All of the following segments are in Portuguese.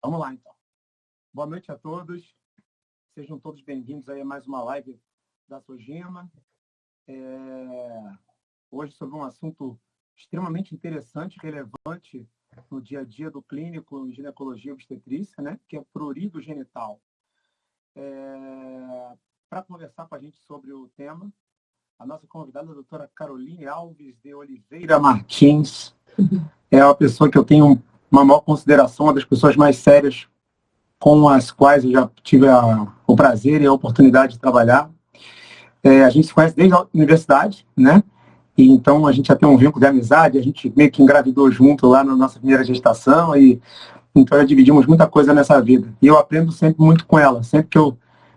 Vamos lá, então. Boa noite a todos. Sejam todos bem-vindos aí a mais uma live da Sogema. Hoje sobre um assunto extremamente interessante, relevante no dia a dia do clínico em ginecologia e obstetrícia, né? Que é o prurido genital. Para conversar com a gente sobre o tema, a nossa convidada, a doutora Caroline Alves de Oliveira Martins, é uma pessoa que eu tenho uma maior consideração, uma das pessoas mais sérias com as quais eu já tive o prazer e a oportunidade de trabalhar. A gente se conhece desde a universidade, né? E então a gente já tem um vínculo de amizade, a gente meio que engravidou junto lá na nossa primeira gestação, e então já dividimos muita coisa nessa vida. E eu aprendo sempre muito com ela. Sempre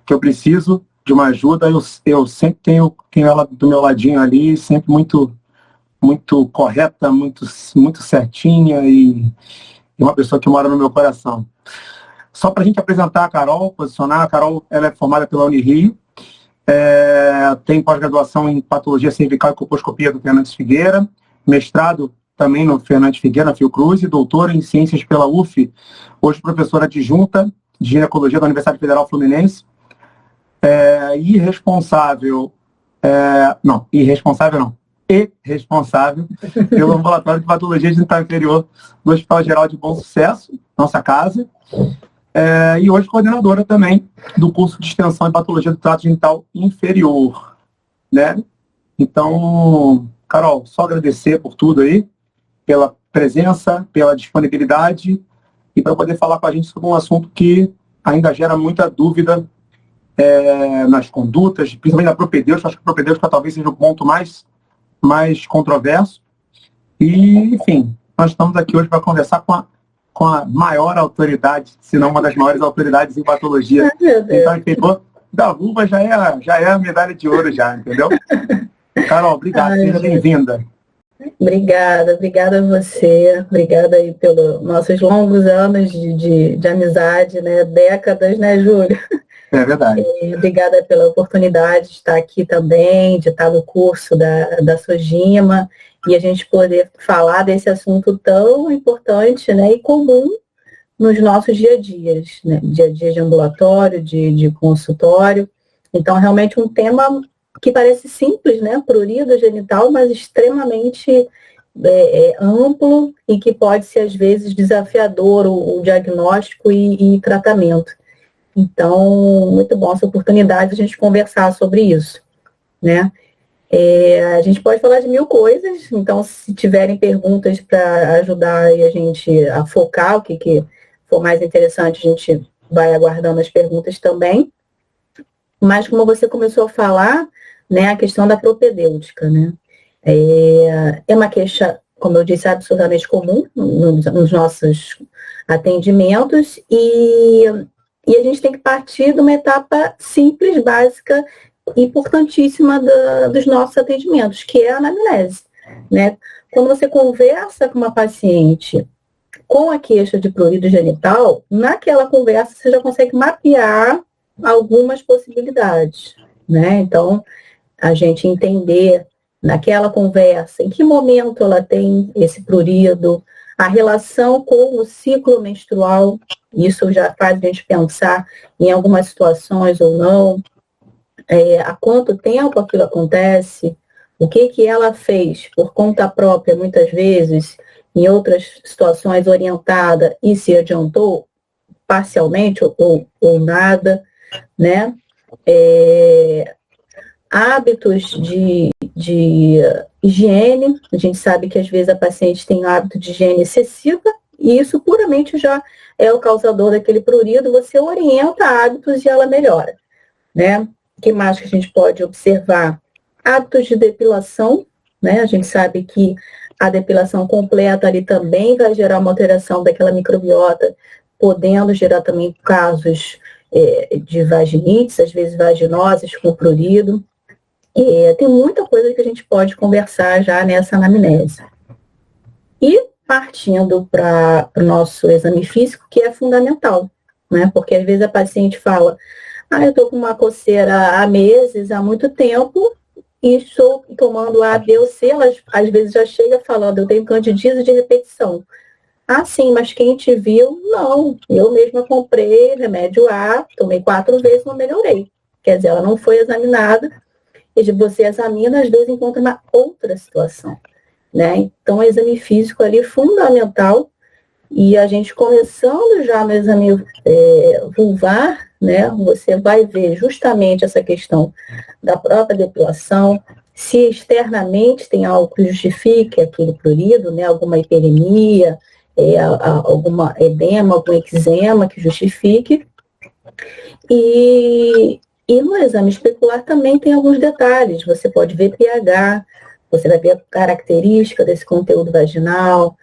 que eu preciso de uma ajuda, eu sempre tenho ela do meu ladinho ali, sempre muito correta, muito certinha, e uma pessoa que mora no meu coração. Só para a gente apresentar a Carol, posicionar, a Carol ela é formada pela Unirio, tem pós-graduação em patologia cervical e colposcopia do Fernandes Figueira, mestrado também no Fernandes Figueira, na Fiocruz, e doutora em ciências pela UF, hoje professora adjunta de ginecologia da Universidade Federal Fluminense, e responsável pelo ambulatório de patologia genital inferior do Hospital Geral de Bom Sucesso, nossa casa, e hoje coordenadora também do curso de extensão em patologia do trato genital inferior, né? Então, Carol, só agradecer por tudo aí, pela presença, pela disponibilidade e para poder falar com a gente sobre um assunto que ainda gera muita dúvida nas condutas, principalmente na propedêutica. Acho que a propedêutica talvez seja o ponto mais controverso. E, enfim, nós estamos aqui hoje para conversar com a maior autoridade, se não uma das maiores autoridades em patologia. Então, quem for da vulva já é a medalha de ouro já, entendeu? Carol, obrigado, seja bem-vinda. Obrigada a você, obrigada aí pelos nossos longos anos de amizade, né? Décadas, né, Júlio? É verdade. Obrigada pela oportunidade de estar aqui também, de estar no curso da Sogema, e a gente poder falar desse assunto tão importante, né, e comum nos nossos dia a dias, né? Dia a dia de ambulatório, de consultório. Então, realmente um tema que parece simples, né, prurido genital, mas extremamente amplo e que pode ser, às vezes, desafiador o diagnóstico e tratamento. Então, muito bom essa oportunidade de a gente conversar sobre isso, né? A gente pode falar de mil coisas, então, se tiverem perguntas para ajudar a gente a focar o que for mais interessante, a gente vai aguardando as perguntas também. Mas, como você começou a falar, né, a questão da propedêutica, né? É uma queixa, como eu disse, absolutamente comum nos nossos atendimentos, e a gente tem que partir de uma etapa simples, básica, importantíssima dos nossos atendimentos, que é a anamnese, né? Quando você conversa com uma paciente com a queixa de prurido genital, naquela conversa você já consegue mapear algumas possibilidades, né? Então, a gente entender naquela conversa em que momento ela tem esse prurido, a relação com o ciclo menstrual, isso já faz a gente pensar em algumas situações ou não, há quanto tempo aquilo acontece, o que ela fez por conta própria, muitas vezes, em outras situações orientada e se adiantou parcialmente ou nada, né? Hábitos de higiene, a gente sabe que às vezes a paciente tem hábito de higiene excessiva, e isso puramente já é o causador daquele prurido. Você orienta hábitos e ela melhora, né? O que mais que a gente pode observar? Hábitos de depilação, né? A gente sabe que a depilação completa ali também vai gerar uma alteração daquela microbiota, podendo gerar também casos de vaginites, às vezes vaginoses com prurido. Tem muita coisa que a gente pode conversar já nessa anamnese. E partindo para o nosso exame físico, que é fundamental, né? Porque às vezes a paciente fala, eu estou com uma coceira há meses, há muito tempo, e estou tomando A, B ou C, ela às vezes já chega falando, eu tenho candidíase de repetição. Ah, sim, mas quem te viu? Não. Eu mesma comprei remédio A, tomei 4 vezes, não melhorei. Quer dizer, ela não foi examinada, e você examina, às vezes encontra uma outra situação, né? Então, o exame físico ali é fundamental, e a gente começando já no exame vulvar, né? Você vai ver justamente essa questão da própria depilação, se externamente tem algo que justifique aquele prurido, né? Alguma hiperemia, alguma edema, algum eczema que justifique. E no exame especular também tem alguns detalhes. Você pode ver pH, você vai ver a característica desse conteúdo vaginal,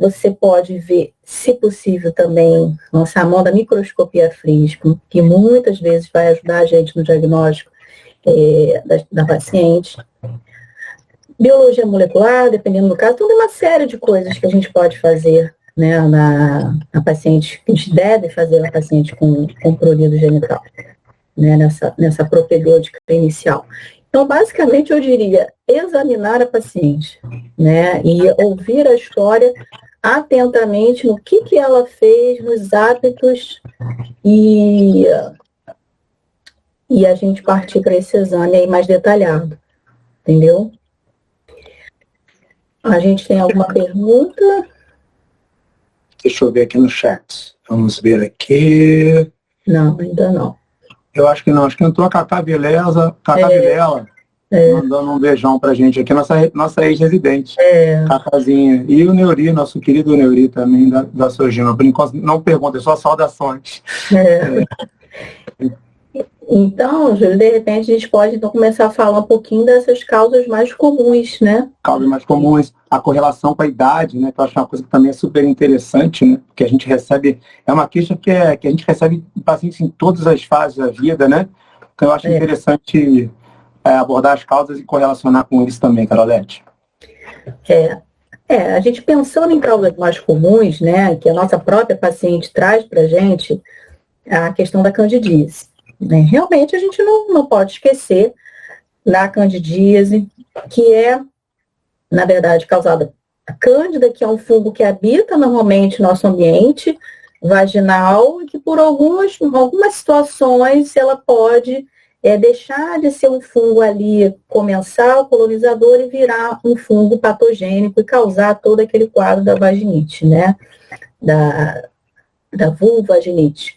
você pode ver, se possível também, lançar a mão da microscopia Frisco, que muitas vezes vai ajudar a gente no diagnóstico da paciente. Biologia molecular, dependendo do caso, então tem uma série de coisas que a gente pode fazer, né, na paciente, que a gente deve fazer na paciente com prurido genital, né, nessa propedêutica inicial. Então, basicamente, eu diria examinar a paciente, né, e ouvir a história atentamente no que ela fez, nos hábitos, e a gente partir para esse exame aí mais detalhado, entendeu? A gente tem alguma pergunta? Deixa eu ver aqui no chat. Vamos ver aqui. Não, ainda não. Eu acho que não. Acho que entrou a Cacá Vilela, mandando um beijão pra gente aqui, nossa ex-residente. Cacazinha. E o Neuri, nosso querido Neuri também, da Sojima. Por enquanto, não pergunta, é só saudações. Então, Júlio, de repente a gente pode então começar a falar um pouquinho dessas causas mais comuns, né? Causas mais comuns, a correlação com a idade, né? Que eu acho uma coisa que também é super interessante, né? Porque a gente recebe, é uma queixa que a gente recebe pacientes em todas as fases da vida, né? Então eu acho interessante abordar as causas e correlacionar com isso também, Carolete. A gente pensando em causas mais comuns, né? Que a nossa própria paciente traz pra gente, a questão da candidíase. Né? Realmente a gente não pode esquecer da candidíase, que é, na verdade, causada a cândida, que é um fungo que habita normalmente nosso ambiente vaginal e que por algumas situações ela pode deixar de ser um fungo ali comensal, colonizador, e virar um fungo patogênico e causar todo aquele quadro da vaginite, né? Da vulvaginite.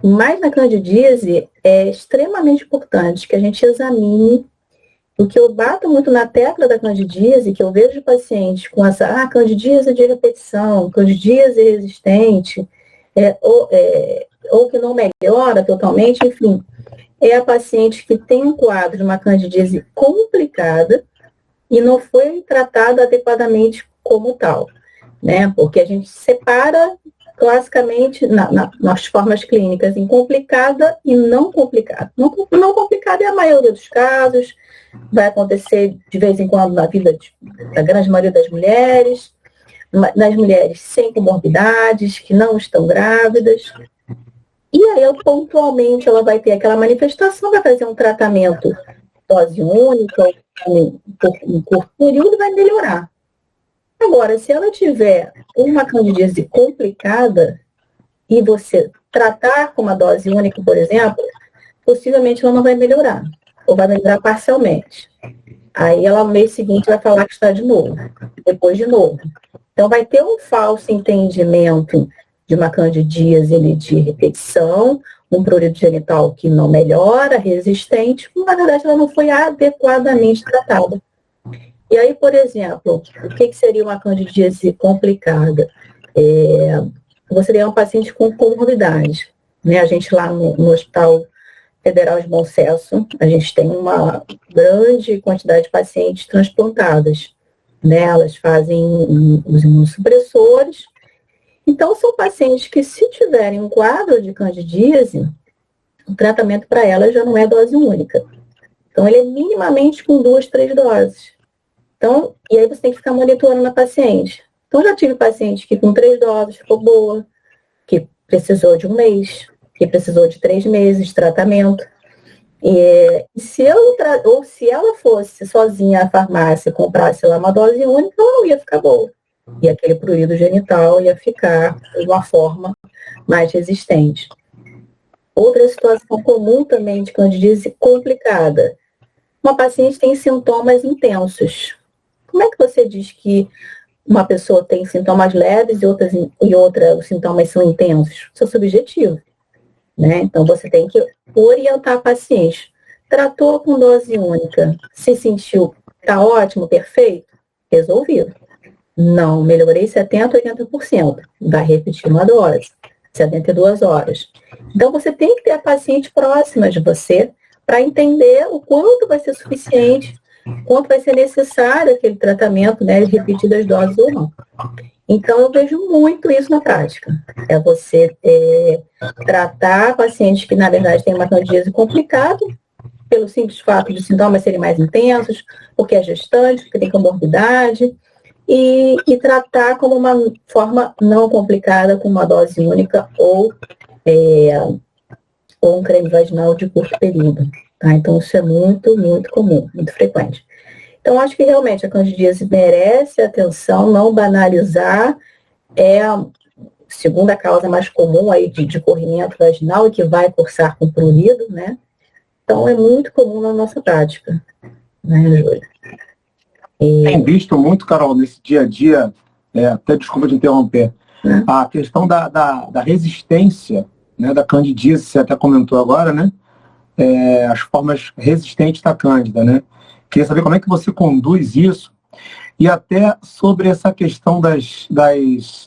Mas na candidíase é extremamente importante que a gente examine, o que eu bato muito na tecla da candidíase, que eu vejo pacientes com essa candidíase de repetição, candidíase resistente, ou que não melhora totalmente, enfim, é a paciente que tem um quadro de uma candidíase complicada e não foi tratada adequadamente como tal, né? Porque a gente separa classicamente, nas formas clínicas, em complicada e não complicada. Não complicada é a maioria dos casos, vai acontecer de vez em quando na vida da grande maioria das mulheres sem comorbidades, que não estão grávidas. E aí, pontualmente, ela vai ter aquela manifestação, vai fazer um tratamento dose única, um curto período, vai melhorar. Agora, se ela tiver uma candidíase complicada e você tratar com uma dose única, por exemplo, possivelmente ela não vai melhorar, ou vai melhorar parcialmente. Aí ela, no mês seguinte, vai falar que está de novo, depois de novo. Então, vai ter um falso entendimento de uma candidíase de repetição, um prurido genital que não melhora, resistente, mas, na verdade, ela não foi adequadamente tratada. E aí, por exemplo, o que seria uma candidíase complicada? Você tem um paciente com comorbidade, né? A gente lá no Hospital Federal de Bom Sucesso, a gente tem uma grande quantidade de pacientes transplantadas, né? Elas fazem os imunossupressores. Então, são pacientes que, se tiverem um quadro de candidíase, o tratamento para elas já não é dose única. Então, ele é minimamente com 2, 3 doses. Então, e aí você tem que ficar monitorando a paciente. Então, já tive paciente que com 3 doses ficou boa, que precisou de 1 mês, que precisou de 3 meses de tratamento. Ou se ela fosse sozinha à farmácia e comprasse lá uma dose única, ela não ia ficar boa. E aquele prurido genital ia ficar de uma forma mais resistente. Outra situação comum também de candidíase complicada. Uma paciente tem sintomas intensos. Como é que você diz que uma pessoa tem sintomas leves e outra os sintomas são intensos? Isso é subjetivo, né? Então, você tem que orientar a paciente. Tratou com dose única, se sentiu, está ótimo, perfeito? Resolvido. Não, melhorei 70%, 80%. Vai repetir uma dose, 72 horas. Então, você tem que ter a paciente próxima de você para entender o quanto vai ser suficiente, quanto vai ser necessário aquele tratamento, né, de repetidas doses ou não. Então, eu vejo muito isso na prática. É você tratar pacientes que, na verdade, têm uma candidíase complicada, pelo simples fato de sintomas serem mais intensos, porque é gestante, porque tem comorbidade, e tratar como uma forma não complicada, com uma dose única ou um creme vaginal de curto período. Tá? Então, isso é muito, muito comum, muito frequente. Então, acho que realmente a candidíase merece atenção, não banalizar, é a segunda causa mais comum aí de corrimento vaginal e que vai cursar com prurido, né? Então, é muito comum na nossa prática, né, Júlia? Tem visto muito, Carol, nesse dia a dia, até desculpa de interromper, a questão da resistência, né, da candidíase, você até comentou agora, né? As formas resistentes da cândida, né? Queria saber como é que você conduz isso e até sobre essa questão das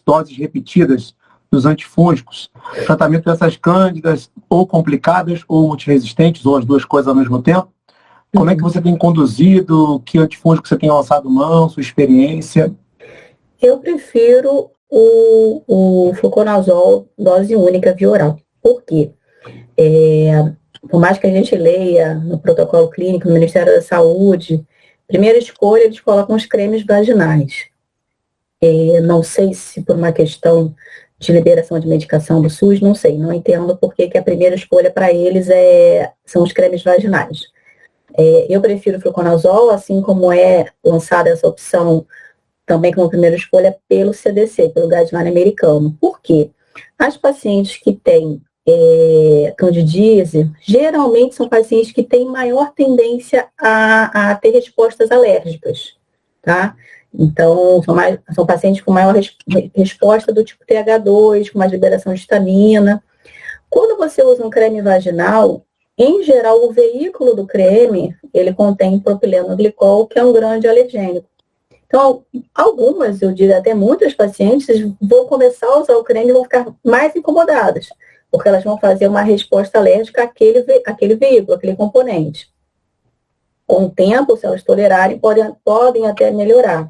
doses repetidas dos antifúngicos, tratamento dessas cândidas ou complicadas ou multiresistentes, ou as duas coisas ao mesmo tempo. Como é que você tem conduzido? Que antifúngico você tem alçado mão? Sua experiência? Eu prefiro o fluconazol dose única via oral. Por quê? Por mais que a gente leia no protocolo clínico do Ministério da Saúde, primeira escolha, eles colocam os cremes vaginais. Não sei se por uma questão de liberação de medicação do SUS, não sei, não entendo por que a primeira escolha para eles são os cremes vaginais. Eu prefiro o fluconazol, assim como é lançada essa opção também como primeira escolha pelo CDC, pelo Guideline americano. Por quê? As pacientes que têm candidíase, geralmente são pacientes que têm maior tendência a ter respostas alérgicas, tá? Então, são pacientes com maior resposta do tipo TH2, com mais liberação de histamina. Quando você usa um creme vaginal, em geral, o veículo do creme, ele contém propileno glicol, que é um grande alergênico. Então, algumas, eu diria até muitas pacientes, vão começar a usar o creme e vão ficar mais incomodadas, porque elas vão fazer uma resposta alérgica àquele veículo, àquele componente. Com o tempo, se elas tolerarem, podem até melhorar.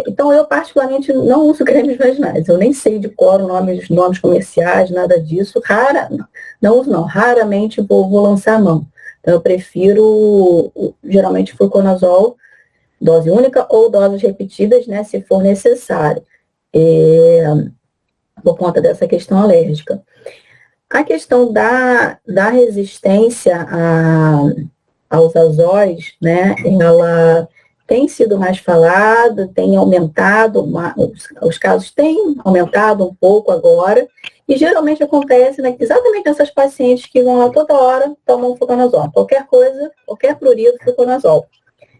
Então, eu particularmente não uso cremes vaginais. Eu nem sei de cor os nomes comerciais, nada disso. Não uso não. Raramente vou lançar a mão. Então, eu prefiro, geralmente, fluconazol, dose única ou doses repetidas, né, se for necessário. Por conta dessa questão alérgica. A questão da resistência aos azóis, né, ela tem sido mais falada, tem aumentado, os casos têm aumentado um pouco agora, e geralmente acontece, né, exatamente nessas pacientes que vão lá toda hora, tomam fluconazol. Qualquer coisa, qualquer prurido, fluconazol.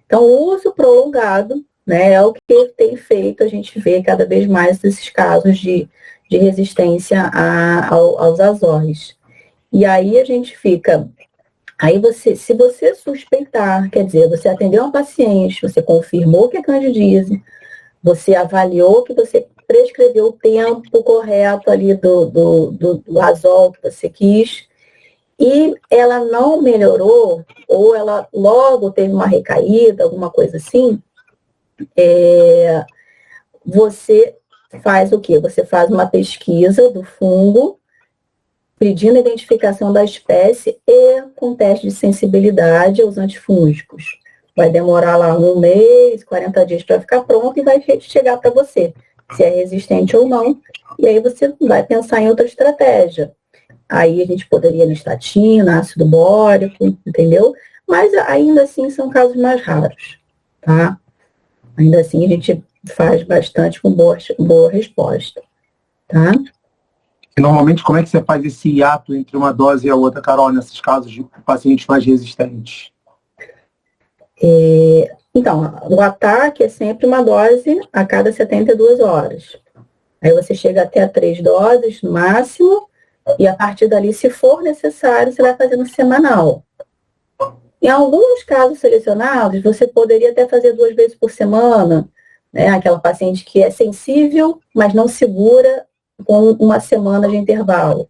Então, o uso prolongado, né, é o que tem feito a gente ver cada vez mais esses casos de resistência aos azóis. E aí a gente fica... Aí se você suspeitar, quer dizer, você atendeu uma paciente, você confirmou que é candidíase, você avaliou que você prescreveu o tempo correto ali do azol que você quis, e ela não melhorou, ou ela logo teve uma recaída, alguma coisa assim, você faz o quê? Você faz uma pesquisa do fungo, pedindo a identificação da espécie e com teste de sensibilidade aos antifúngicos. Vai demorar lá 1 mês, 40 dias para ficar pronto e vai chegar para você, se é resistente ou não. E aí você vai pensar em outra estratégia. aí a gente poderia nistatina, ácido bórico, entendeu? Mas ainda assim são casos mais raros, tá? Ainda assim a gente faz bastante com boa resposta, tá? E normalmente, como é que você faz esse hiato entre uma dose e a outra, Carol, nesses casos de pacientes mais resistentes? Então, o ataque é sempre uma dose a cada 72 horas. Aí você chega até a 3 doses no máximo, e a partir dali, se for necessário, você vai fazendo semanal. Em alguns casos selecionados, você poderia até fazer 2 vezes por semana, né? Aquela paciente que é sensível, mas não segura com uma semana de intervalo.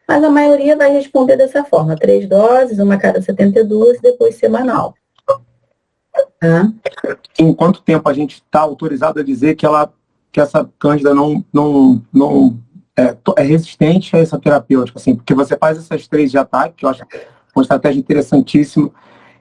Mas a maioria vai responder dessa forma, 3 doses, uma a cada 72, depois semanal. Tá? Em quanto tempo a gente está autorizado a dizer que essa cândida não é resistente a essa terapêutica? Assim, porque você faz essas 3 de ataque, que eu acho uma estratégia interessantíssima,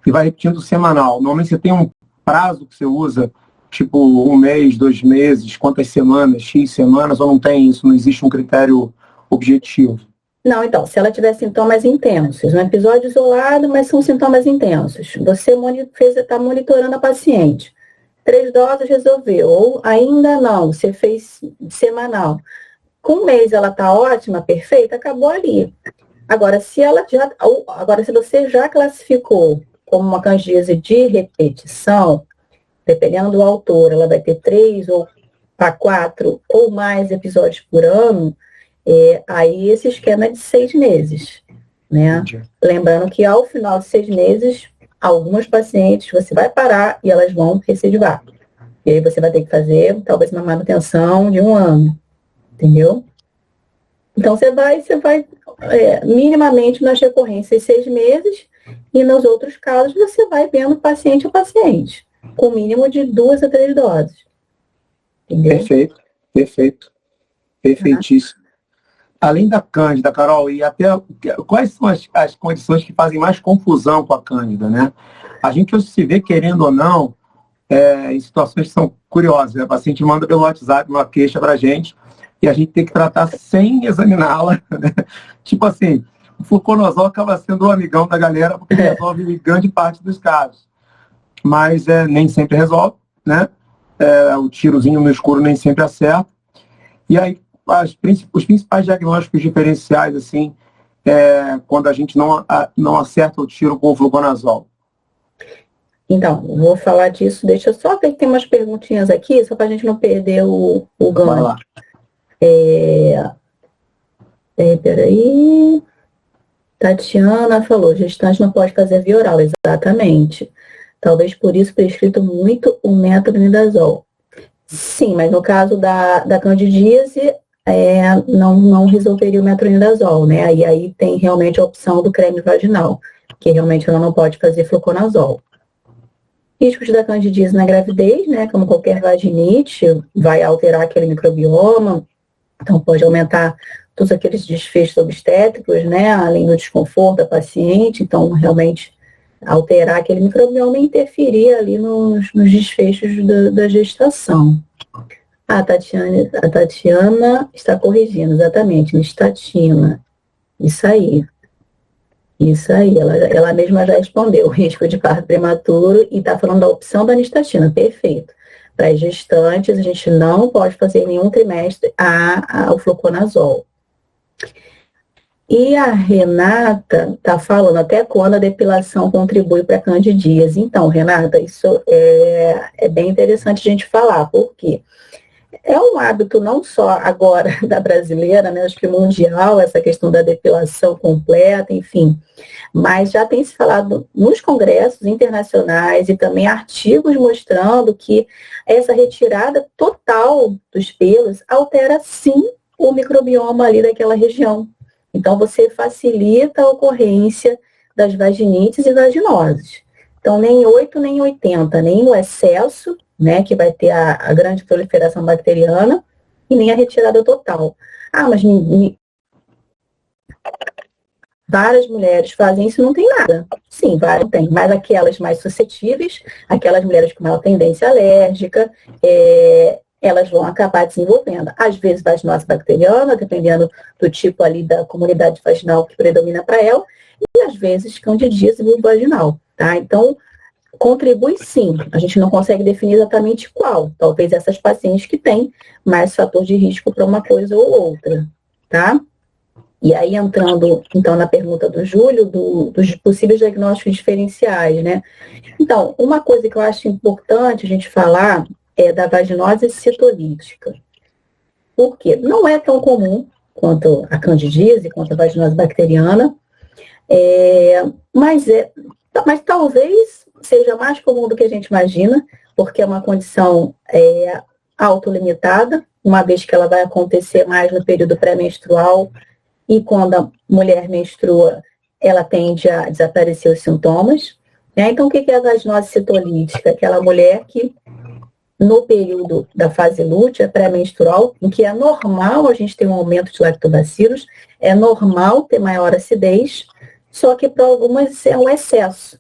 e vai repetindo semanal. Normalmente você tem um prazo que você usa, tipo 1 mês, 2 meses, quantas semanas, X semanas, ou não tem isso? Não existe um critério objetivo? Não, então, se ela tiver sintomas intensos, um episódio isolado, mas são sintomas intensos, você está monitorando a paciente. 3 doses resolveu, ou ainda não, você fez semanal. Com 1 mês ela está ótima, perfeita, acabou ali. Agora, se você já classificou como uma candidíase de repetição, dependendo do autor, ela vai ter 3 ou 4 ou mais episódios por ano, aí esse esquema é de 6 meses, né? Lembrando que ao final de 6 meses, algumas pacientes você vai parar e elas vão recidivar. E aí você vai ter que fazer talvez uma manutenção de 1 ano, entendeu? Então você vai minimamente nas recorrências 6 meses e nos outros casos você vai vendo paciente a paciente, com mínimo de 2 a 3 doses. Entendeu? Perfeito. Perfeitíssimo. Além da cândida, Carol, e até quais são as condições que fazem mais confusão com a cândida, né? A gente hoje se vê, querendo ou não, em situações que são curiosas, né? O paciente manda pelo WhatsApp uma queixa para a gente e a gente tem que tratar sem examiná-la, né? Tipo assim, o fluconazol acaba sendo o amigão da galera porque resolve grande parte dos casos. Mas nem sempre resolve, né? O tirozinho no escuro nem sempre acerta. E aí, os principais diagnósticos diferenciais, assim, quando a gente não acerta o tiro com o fluconazol. Então, vou falar disso. Deixa eu só ver que tem umas perguntinhas aqui, só para a gente não perder o ganho. Vai lá. Peraí. Tatiana falou, gestante não pode fazer via oral. Exatamente. Talvez por isso prescrito muito o metronidazol. Sim, mas no caso da candidíase, não resolveria o metronidazol, né? E aí tem realmente a opção do creme vaginal, que realmente ela não pode fazer fluconazol. Riscos da candidíase na gravidez, né? Como qualquer vaginite, vai alterar aquele microbioma, então pode aumentar todos aqueles desfechos obstétricos, né? Além do desconforto da paciente, então realmente alterar aquele microbioma e interferir ali nos desfechos da gestação. A Tatiana está corrigindo, exatamente, nistatina. Isso aí, ela mesma já respondeu, o risco de parto prematuro, e está falando da opção da nistatina, perfeito. Para as gestantes, a gente não pode fazer em nenhum trimestre o fluconazol. E a Renata está falando até quando a depilação contribui para a candidíase. Então, Renata, isso é bem interessante a gente falar, porque é um hábito não só agora da brasileira, né, acho que mundial, essa questão da depilação completa, enfim, mas já tem se falado nos congressos internacionais e também artigos mostrando que essa retirada total dos pelos altera sim o microbioma ali daquela região. Então você facilita a ocorrência das vaginites e vaginoses. Então nem 8 nem 80, nem o excesso, né, que vai ter a grande proliferação bacteriana, e nem a retirada total. Mas várias mulheres fazem isso, não tem nada. Sim, várias tem, mas aquelas mais suscetíveis, aquelas mulheres com maior tendência alérgica, elas vão acabar desenvolvendo. Às vezes, vaginose bacteriana, dependendo do tipo ali da comunidade vaginal que predomina para ela, e às vezes candidíase vulvovaginal, tá? Então, contribui sim, a gente não consegue definir exatamente qual. Talvez essas pacientes que têm mais fator de risco para uma coisa ou outra, tá? E aí, entrando, então, na pergunta do Júlio, dos possíveis diagnósticos diferenciais, né? Então, uma coisa que eu acho importante a gente falar é da vaginose citolítica. Por quê? Não é tão comum quanto a candidíase, quanto a vaginose bacteriana, mas talvez seja mais comum do que a gente imagina, porque é uma condição autolimitada, uma vez que ela vai acontecer mais no período pré-menstrual, e quando a mulher menstrua, ela tende a desaparecer os sintomas. Né? Então, o que é a vaginose citolítica? Aquela mulher que, no período da fase lútea, pré-menstrual, em que é normal a gente ter um aumento de lactobacilos, é normal ter maior acidez, só que para algumas é um excesso.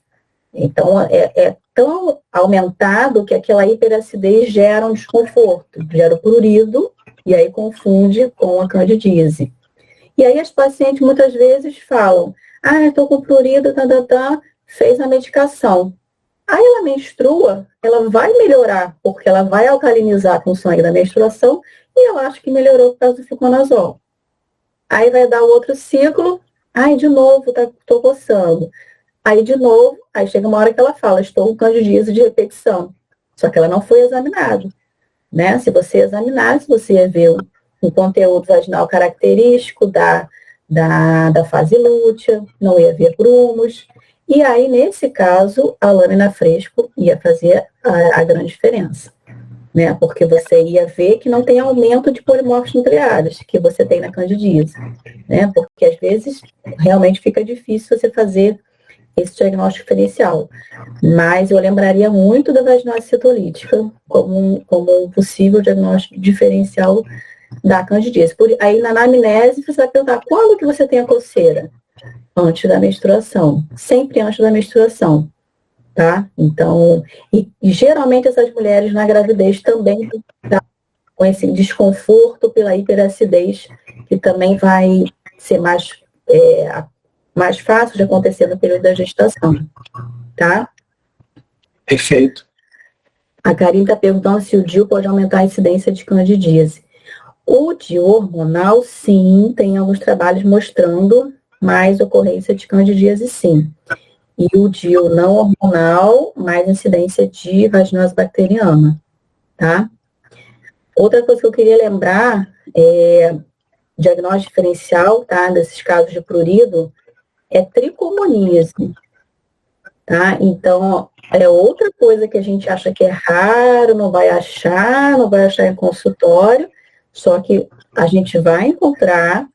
Então, é tão aumentado que aquela hiperacidez gera um desconforto, gera o prurido, e aí confunde com a candidíase. E aí as pacientes muitas vezes falam, eu estou com prurido, fez a medicação. Aí ela menstrua, ela vai melhorar, porque ela vai alcalinizar com o sangue da menstruação, e ela acha que melhorou por causa do fluconazol. Aí vai dar o outro ciclo, de novo, estou coçando. Aí de novo, aí chega uma hora que ela fala, estou com candidíase de repetição. Só que ela não foi examinada. Né? Se você examinasse, você ia ver um conteúdo vaginal característico da fase lútea, não ia ver grumos. E aí, nesse caso, a lâmina fresco ia fazer a grande diferença. Né? Porque você ia ver que não tem aumento de polimorfos nucleares que você tem na candidíase. Né? Porque às vezes realmente fica difícil você fazer esse diagnóstico diferencial. Mas eu lembraria muito da vaginose citolítica como um possível diagnóstico diferencial da candidíase. Aí na anamnese você vai perguntar, quando que você tem a coceira? Antes da menstruação. Sempre antes da menstruação. Tá? Então, e geralmente essas mulheres na gravidez também tá com esse desconforto pela hiperacidez, que também vai ser mais fácil de acontecer no período da gestação, tá? Perfeito. A Karine está perguntando se o DIU pode aumentar a incidência de candidíase. O DIU hormonal, sim, tem alguns trabalhos mostrando mais ocorrência de candidíase, sim. E o DIU não hormonal, mais incidência de vaginose bacteriana, tá? Outra coisa que eu queria lembrar diagnóstico diferencial, tá? Desses casos de prurido, é tricomoníase, tá? Então, é outra coisa que a gente acha que é raro, não vai achar em consultório, só que a gente vai encontrar,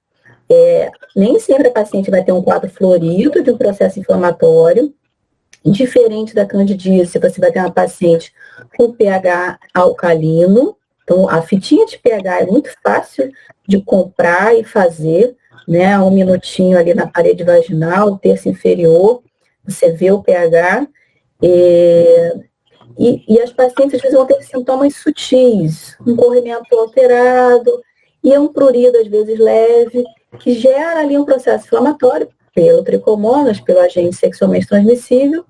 nem sempre a paciente vai ter um quadro florido de um processo inflamatório, diferente da candidíase, você vai ter uma paciente com pH alcalino, então a fitinha de pH é muito fácil de comprar e fazer, né, 1 minutinho ali na parede vaginal, terço inferior, você vê o pH, e as pacientes às vezes vão ter sintomas sutis, um corrimento alterado, e é um prurido às vezes leve, que gera ali um processo inflamatório pelo tricomonas, pelo agente sexualmente transmissível,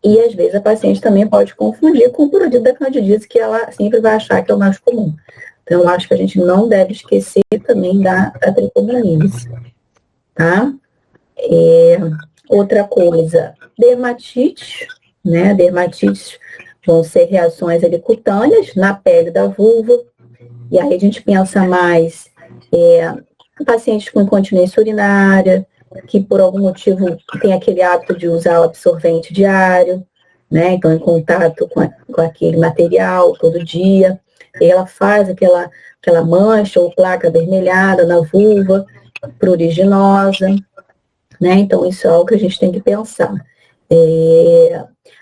e às vezes a paciente também pode confundir com o prurido da candidíase, que ela sempre vai achar que é o mais comum. Então, eu acho que a gente não deve esquecer também da tricomoníase, tá? Outra coisa, dermatite, né? Dermatites vão ser reações ali cutâneas na pele da vulva, e aí a gente pensa mais pacientes com incontinência urinária, que por algum motivo tem aquele hábito de usar o absorvente diário, né? Então, em contato com aquele material todo dia, e ela faz aquela mancha ou placa avermelhada na vulva, pruriginosa, né? Então, isso é algo que a gente tem que pensar.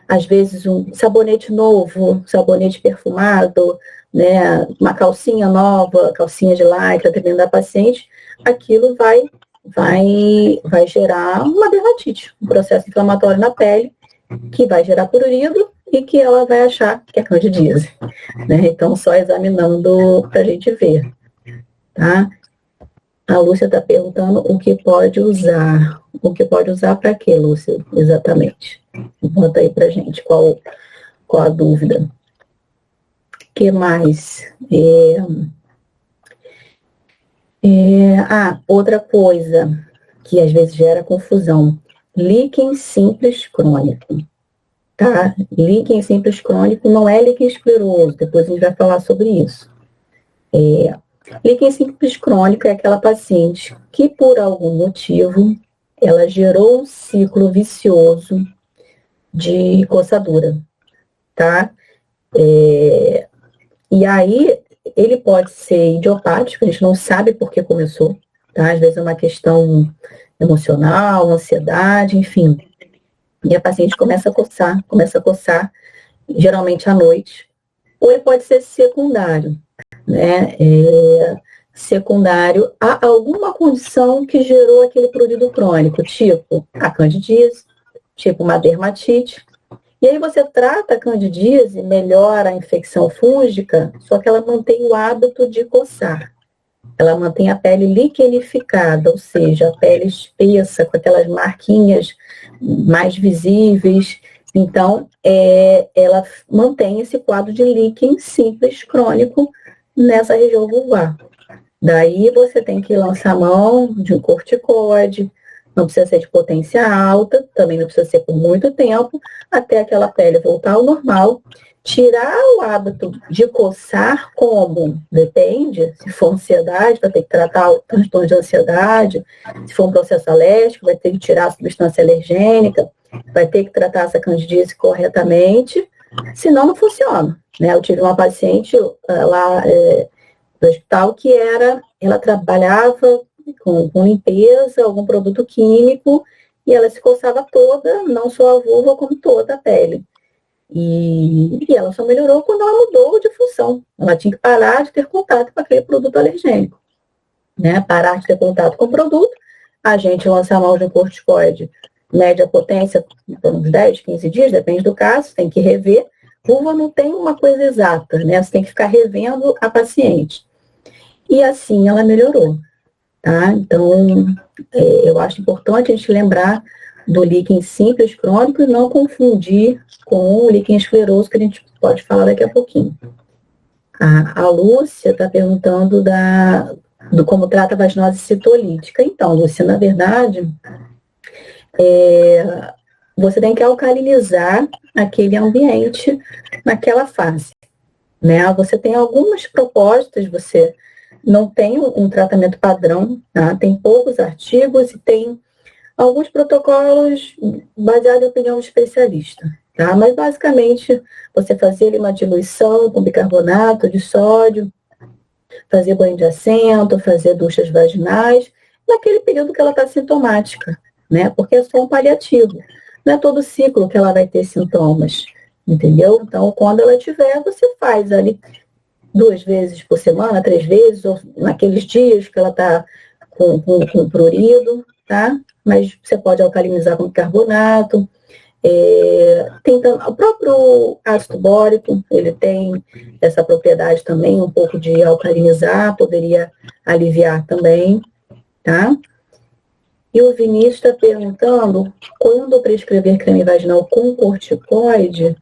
Às vezes, um sabonete novo, sabonete perfumado, né? Uma calcinha nova, calcinha de lycra, dependendo da paciente, aquilo vai gerar uma dermatite, um processo inflamatório na pele, que vai gerar prurido e que ela vai achar que é candidíase, né? Então, só examinando para a gente ver, tá? A Lúcia está perguntando o que pode usar. O que pode usar para quê, Lúcia? Exatamente. Bota aí para gente qual a dúvida. O que mais? Outra coisa que às vezes gera confusão. Líquen simples crônico. Tá? Líquen simples crônico não é líquen escleroso. Depois a gente vai falar sobre isso. Líquen simples crônico é aquela paciente que, por algum motivo, ela gerou um ciclo vicioso de coçadura, tá? E aí, ele pode ser idiopático, a gente não sabe por que começou, tá? Às vezes é uma questão emocional, ansiedade, enfim. E a paciente começa a coçar, geralmente à noite. Ou ele pode ser secundário, né? Secundário a alguma condição que gerou aquele prurido crônico, tipo a candidíase, tipo uma dermatite. E aí você trata a candidíase, melhora a infecção fúngica, só que ela mantém o hábito de coçar. Ela mantém a pele liquenificada, ou seja, a pele espessa, com aquelas marquinhas mais visíveis. Então, ela mantém esse quadro de líquen simples crônico nessa região vulvar. Daí você tem que lançar a mão de um corticoide, não precisa ser de potência alta, também não precisa ser por muito tempo, até aquela pele voltar ao normal. Tirar o hábito de coçar como? Depende, se for ansiedade, vai ter que tratar o transtorno de ansiedade, se for um processo alérgico, vai ter que tirar a substância alergênica, vai ter que tratar essa candidíase corretamente, senão não funciona. Né? Eu tive uma paciente lá no hospital que ela trabalhava com limpeza, algum produto químico, e ela se coçava toda, não só a vulva, como toda a pele. E ela só melhorou quando ela mudou de função. Ela tinha que parar de ter contato com aquele produto alergênico. Né? Parar de ter contato com o produto, a gente lança a mão de um corticoide, média potência, por uns 10, 15 dias, depende do caso, tem que rever. Vulva não tem uma coisa exata, né? Você tem que ficar revendo a paciente. E assim ela melhorou. Tá? Então, eu acho importante a gente lembrar do líquen simples crônico e não confundir com o líquen escleroso, que a gente pode falar daqui a pouquinho. A Lúcia está perguntando do como trata a vaginose citolítica. Então, Lúcia, na verdade, você tem que alcalinizar aquele ambiente naquela fase. Né? Você tem algumas propostas, você não tem um tratamento padrão, tá? Tem poucos artigos e tem alguns protocolos baseados em opinião de especialista, tá? Mas basicamente você fazer uma diluição com bicarbonato de sódio, fazer banho de assento, fazer duchas vaginais, naquele período que ela está sintomática, né? Porque é só um paliativo. Não é todo ciclo que ela vai ter sintomas, entendeu? Então, quando ela tiver, você faz ali 2 vezes por semana, 3 vezes, ou naqueles dias que ela está com prurido, tá? Mas você pode alcalinizar com bicarbonato. O próprio ácido bórico, ele tem essa propriedade também, um pouco de alcalinizar, poderia aliviar também, tá? E o Vinícius está perguntando, quando prescrever creme vaginal com corticoide,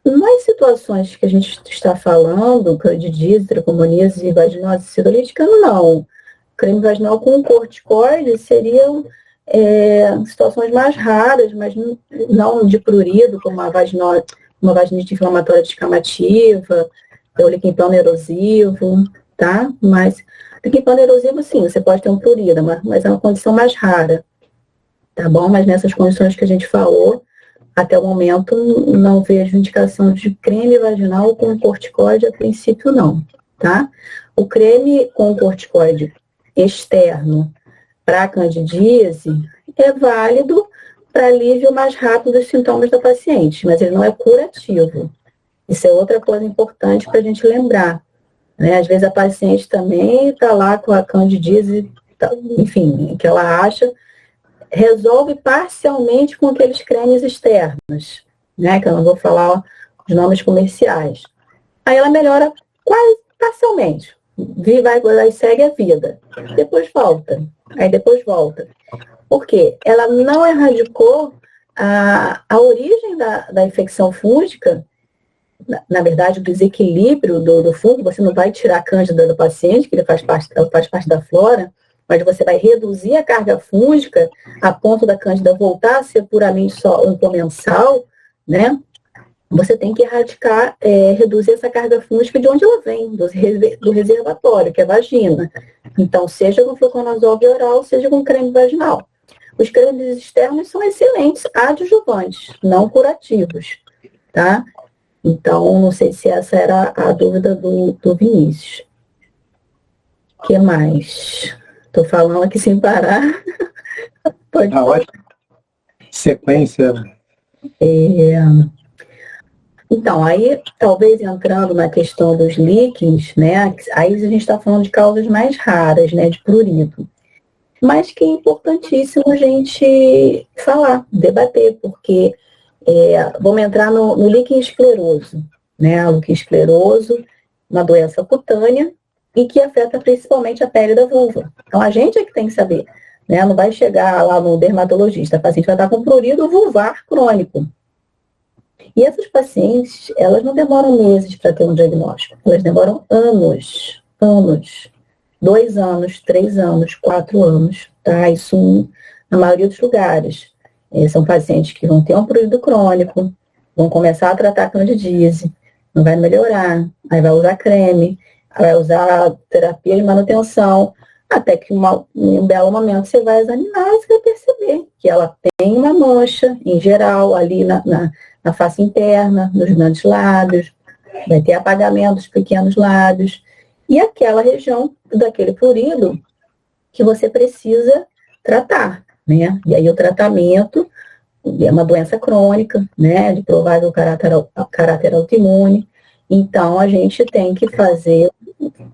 nas situações que a gente está falando, candidíase, tricomoníase e vaginose citolítica, não. Creme vaginal com corticoide seriam situações mais raras, mas não de prurido, como uma vaginite inflamatória descamativa, o líquen plano erosivo, tá? Mas líquen plano erosivo, sim, você pode ter um prurido, mas é uma condição mais rara, tá bom? Mas nessas condições que a gente falou, até o momento, não vejo indicação de creme vaginal com corticoide, a princípio não, tá? O creme com corticoide externo para candidíase é válido para alívio mais rápido dos sintomas da paciente, mas ele não é curativo. Isso é outra coisa importante para a gente lembrar, né? Às vezes a paciente também está lá com a candidíase, enfim, que ela acha, resolve parcialmente com aqueles cremes externos, né? Que eu não vou falar os nomes comerciais. Aí ela melhora quase parcialmente. Vai e segue a vida. Depois volta. Aí depois volta. Por quê? Ela não erradicou a origem da infecção fúngica, na verdade, o desequilíbrio do fungo. Você não vai tirar a cândida do paciente, que ele faz parte da flora, mas você vai reduzir a carga fúngica a ponto da cândida voltar a ser puramente só um comensal, né? Você tem que erradicar, reduzir essa carga fúngica de onde ela vem, do reservatório, que é a vagina. Então, seja com fluconazol via oral, seja com creme vaginal. Os cremes externos são excelentes adjuvantes, não curativos, tá? Então, não sei se essa era a dúvida do Vinícius. O que mais? Estou falando aqui sem parar. Pode falar. Ótima sequência. Então, aí, talvez entrando na questão dos líquens, né? Aí a gente está falando de causas mais raras, né? De prurido. Mas que é importantíssimo a gente falar, debater, porque vamos entrar no líquen escleroso, né? O líquen escleroso, uma doença cutânea e que afeta principalmente a pele da vulva. Então, a gente é que tem que saber, né? Não vai chegar lá no dermatologista, a paciente vai estar com prurido vulvar crônico. E essas pacientes, elas não demoram meses para ter um diagnóstico, elas demoram anos. 2 anos, 3 anos, 4 anos, tá? Isso na maioria dos lugares. São pacientes que vão ter um prurido crônico, vão começar a tratar candidíase, não vai melhorar, aí vai usar creme, vai usar terapia de manutenção, até que em um belo momento você vai examinar e você vai perceber que ela tem uma mancha, em geral, ali na face interna, nos grandes lábios, vai ter apagamento dos pequenos lábios, e aquela região daquele prurido que você precisa tratar, né? E aí o tratamento é uma doença crônica, né? De provável caráter autoimune. Então, a gente tem que fazer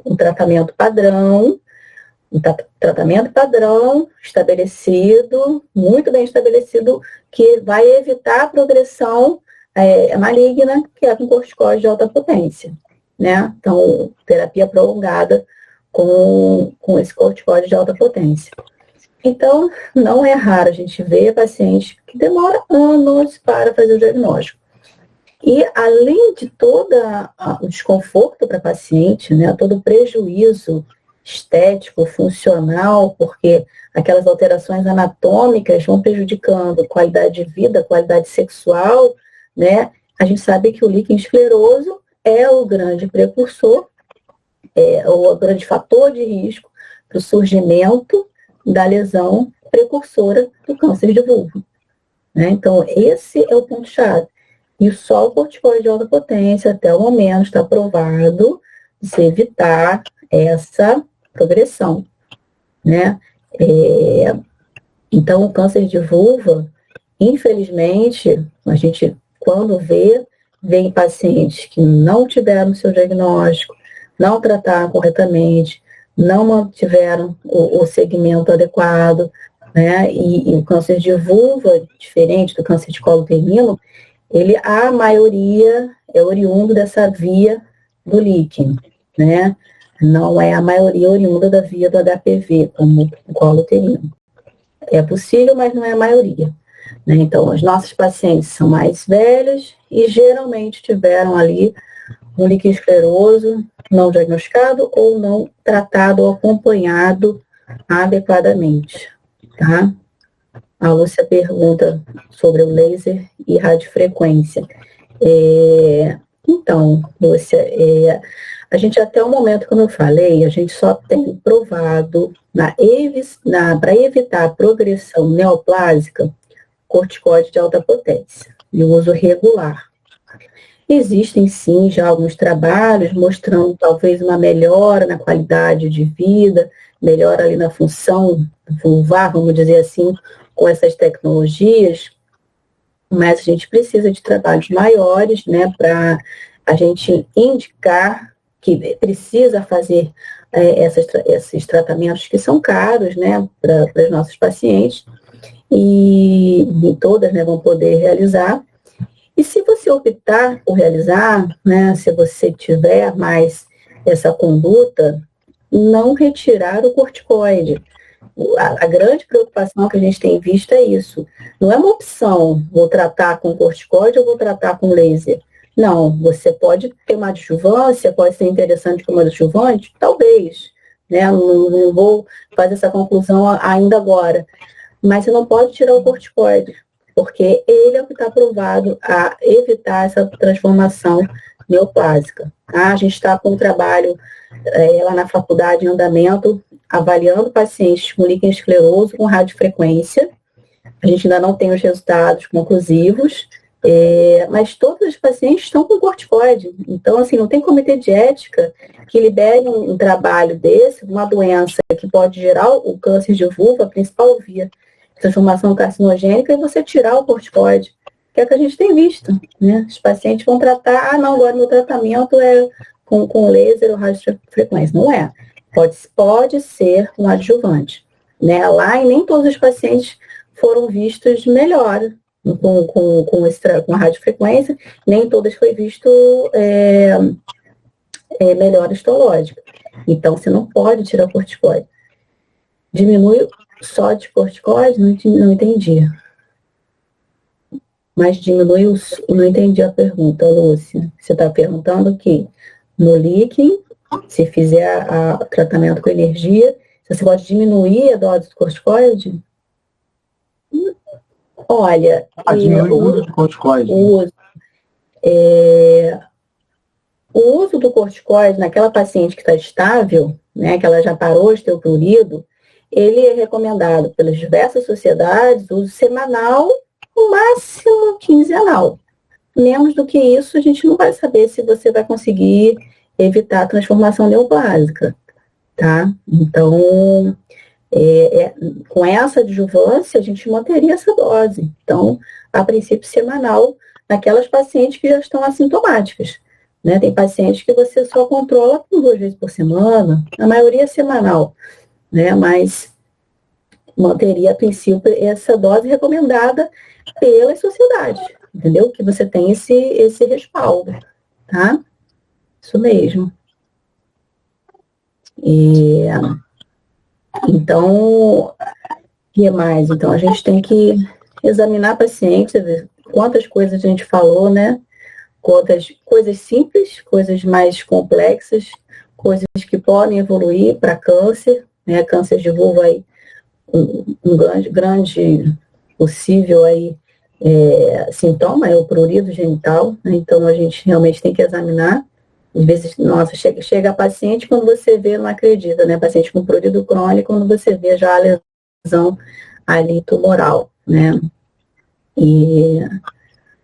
um tratamento padrão, estabelecido, muito bem estabelecido, que vai evitar a progressão maligna, que é com corticoide de alta potência, né? Então, terapia prolongada com esse corticoide de alta potência. Então, não é raro a gente ver paciente que demora anos para fazer o diagnóstico. E, além de todo o desconforto para a paciente, né, todo o prejuízo estético, funcional, porque aquelas alterações anatômicas vão prejudicando a qualidade de vida, a qualidade sexual, né? A gente sabe que o líquen escleroso é o grande precursor, o grande fator de risco para o surgimento da lesão precursora do câncer de vulva, né? Então, esse é o ponto-chave. E só o corticoide de alta potência, até o momento, está provado de se evitar essa progressão, né? Então, o câncer de vulva, infelizmente, a gente, quando vem pacientes que não tiveram seu diagnóstico, não trataram corretamente, não mantiveram o segmento adequado, né? E o câncer de vulva, diferente do câncer de colo uterino, a maioria é oriundo dessa via do líquen, né? Não é a maioria oriunda da via do HPV, como o colo uterino. É possível, mas não é a maioria, né? Então, as nossas pacientes são mais velhas e geralmente tiveram ali um líquen escleroso não diagnosticado ou não tratado ou acompanhado adequadamente, tá? A Lúcia pergunta sobre o laser e radiofrequência. Então, Lúcia, a gente até o momento, como eu falei, a gente só tem provado para evitar a progressão neoplásica, corticoide de alta potência e o uso regular. Existem sim já alguns trabalhos mostrando talvez uma melhora na qualidade de vida, melhora ali na função vulvar, vamos dizer assim, com essas tecnologias, mas a gente precisa de trabalhos maiores, né, para a gente indicar que precisa fazer esses tratamentos que são caros, né, para os nossos pacientes, e todas, né, vão poder realizar. E se você optar por realizar, né, se você tiver mais essa conduta, não retirar o corticoide. A grande preocupação que a gente tem visto é isso. Não é uma opção, vou tratar com corticoide ou vou tratar com laser. Não, você pode ter uma adjuvância, pode ser interessante como adjuvante, talvez. Né? Não vou fazer essa conclusão ainda agora. Mas você não pode tirar o corticoide, porque ele é o que está provado a evitar essa transformação neoplásica. Tá? A gente está com um trabalho lá na faculdade em andamento, avaliando pacientes com líquen escleroso com radiofrequência. A gente ainda não tem os resultados conclusivos, mas todos os pacientes estão com corticoide. Então, assim, não tem comitê de ética que libere um trabalho desse, uma doença que pode gerar o câncer de vulva, a principal via de transformação carcinogênica, e você tirar o corticoide, que é o que a gente tem visto, né? Os pacientes vão tratar, não, agora meu tratamento é com laser ou radiofrequência. Não é. Pode ser um adjuvante. Né? Lá, e nem todos os pacientes foram vistos melhor com a radiofrequência, nem todas foi visto melhor histológica. Então, você não pode tirar o corticoide. Diminui só de corticoide? Não entendi. Mas diminui não entendi a pergunta, Lúcia. Você está perguntando que no líquen, se fizer o tratamento com energia, você pode diminuir a dose de corticoide? Olha, diminui o uso de corticoide. O uso do corticoide naquela paciente que está estável, né, que ela já parou de ter o prurido, ele é recomendado pelas diversas sociedades, uso semanal, no máximo quinzenal. Menos do que isso, a gente não vai saber se você vai conseguir evitar a transformação neoplásica, tá? Então, com essa adjuvância, a gente manteria essa dose. Então, a princípio semanal, naquelas pacientes que já estão assintomáticas. Né? Tem pacientes que você só controla por 2 vezes por semana, a maioria é semanal, né? Mas manteria, a princípio, essa dose recomendada pelas sociedades, entendeu? Que você tem esse respaldo, tá? Isso mesmo. Então, o que mais? Então, a gente tem que examinar a paciente, ver quantas coisas a gente falou, né? Quantas coisas simples, coisas mais complexas, coisas que podem evoluir para câncer, né? Câncer de vulva aí, um grande possível aí, sintoma é o prurido genital, né? Então a gente realmente tem que examinar. Às vezes, nossa, chega a paciente, quando você vê, não acredita, né? Paciente com prurido crônico, quando você vê já a lesão ali tumoral, né?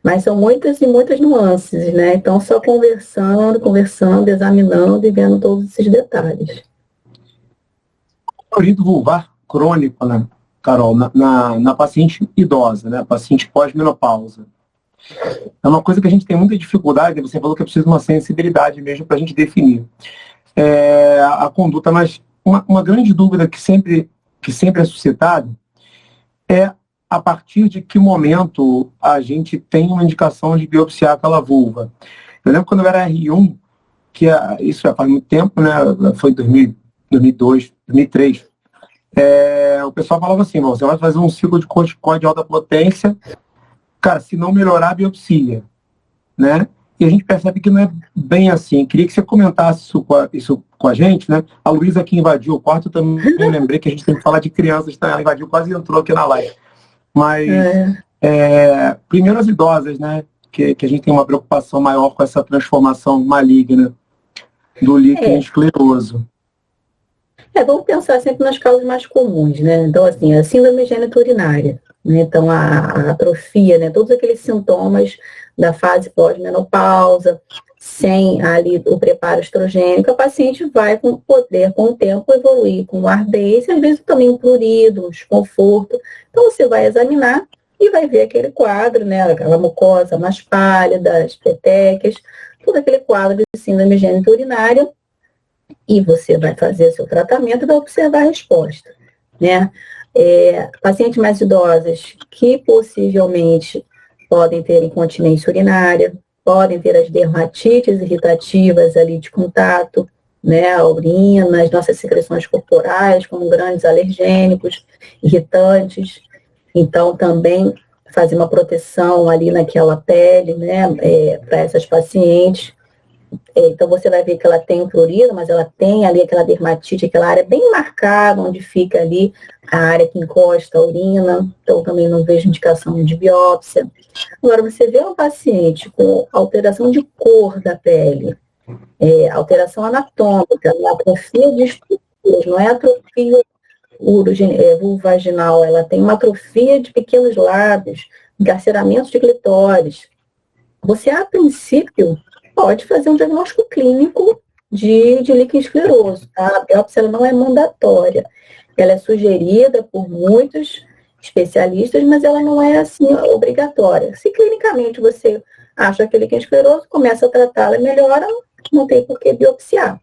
Mas são muitas e muitas nuances, né? Então, só conversando, examinando e vendo todos esses detalhes. Prurido vulvar crônico, né, Carol, na paciente idosa, né? Paciente pós-menopausa. É uma coisa que a gente tem muita dificuldade, você falou que é preciso uma sensibilidade mesmo para a gente definir a conduta, mas uma grande dúvida que sempre é suscitada é a partir de que momento a gente tem uma indicação de biopsiar aquela vulva. Eu lembro quando eu era R1, isso já faz muito tempo, né? Foi 2002, 2003. O pessoal falava assim, você vai fazer um ciclo de corticoide de alta potência, cara, se não melhorar a biopsia, né? E a gente percebe que não é bem assim. Queria que você comentasse isso com a gente, né? A Luísa que invadiu o quarto, também lembrei que a gente tem que falar de crianças, tá? Ela invadiu, quase entrou aqui na live. Mas, primeiro as idosas, né? Que a gente tem uma preocupação maior com essa transformação maligna do líquen escleroso. Vamos pensar sempre nas causas mais comuns, né? Então, assim, a síndrome geniturinária, né? Então, a atrofia, né? Todos aqueles sintomas da fase pós-menopausa, sem ali o preparo estrogênico, a paciente vai poder, com o tempo, evoluir com ardência, às vezes também um prurido, um desconforto. Então, você vai examinar e vai ver aquele quadro, né? Aquela mucosa mais pálida, as petequias, todo aquele quadro de síndrome geniturinária. E você vai fazer seu tratamento e vai observar a resposta, né? Pacientes mais idosas que possivelmente podem ter incontinência urinária, podem ter as dermatites irritativas ali de contato, né, a urina, as nossas secreções corporais, como grandes alergênicos, irritantes. Então, também fazer uma proteção ali naquela pele, né, para essas pacientes. Então, você vai ver que ela tem um prurido, mas ela tem ali aquela dermatite, aquela área bem marcada, onde fica ali a área que encosta a urina. Então, também não vejo indicação de biópsia. Agora, você vê um paciente com alteração de cor da pele, alteração anatômica, atrofia de estruturas, não é atrofia vulvaginal, ela tem uma atrofia de pequenos lábios, encarceramento de clitóris. Você, a princípio, pode fazer um diagnóstico clínico de líquido escleroso, tá? A biópsia ela não é mandatória. Ela é sugerida por muitos especialistas, mas ela não é, assim, obrigatória. Se clinicamente você acha que é líquido escleroso, começa a tratá-la e melhora, não tem por que biopsiar.